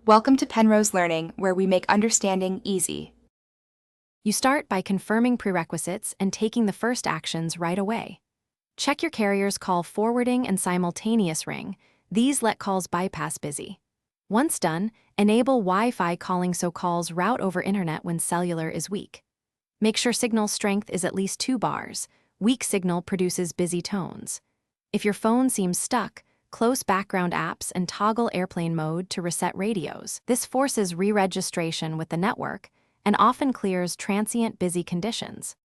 Welcome to Penrose Learning, where we make understanding easy. You start by confirming prerequisites and taking the first actions right away. Check your carrier's call forwarding and simultaneous ring. These let calls bypass busy. Once done, enable Wi-Fi calling so calls route over internet when cellular is weak. Make sure signal strength is at least 2 bars. Weak signal produces busy tones. If your phone seems stuck, close background apps and toggle airplane mode to reset radios. This forces re-registration with the network and often clears transient busy conditions.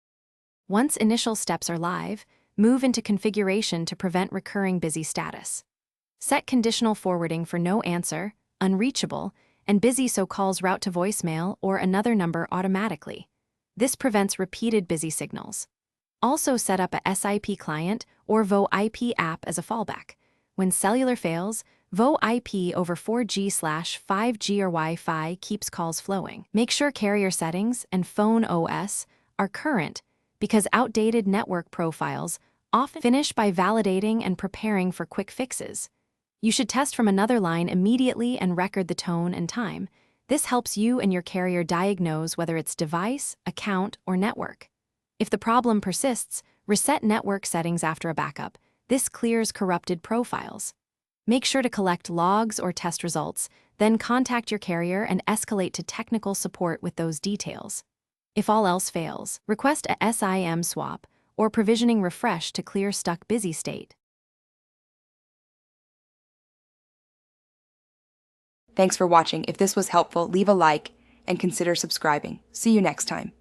Once initial steps are live, move into configuration to prevent recurring busy status. Set conditional forwarding for no answer, unreachable, and busy so calls route to voicemail or another number automatically. This prevents repeated busy signals. Also set up a SIP client or VoIP app as a fallback. When cellular fails, VoIP over 4G/5G or Wi-Fi keeps calls flowing. Make sure carrier settings and phone OS are current because outdated network profiles often finish by validating and preparing for quick fixes. You should test from another line immediately and record the tone and time. This helps you and your carrier diagnose whether it's device, account, or network. If the problem persists, reset network settings after a backup. This clears corrupted profiles. Make sure to collect logs or test results, then contact your carrier and escalate to technical support with those details. If all else fails, request a SIM swap or provisioning refresh to clear stuck busy state. Thanks for watching. If this was helpful, leave a like and consider subscribing. See you next time.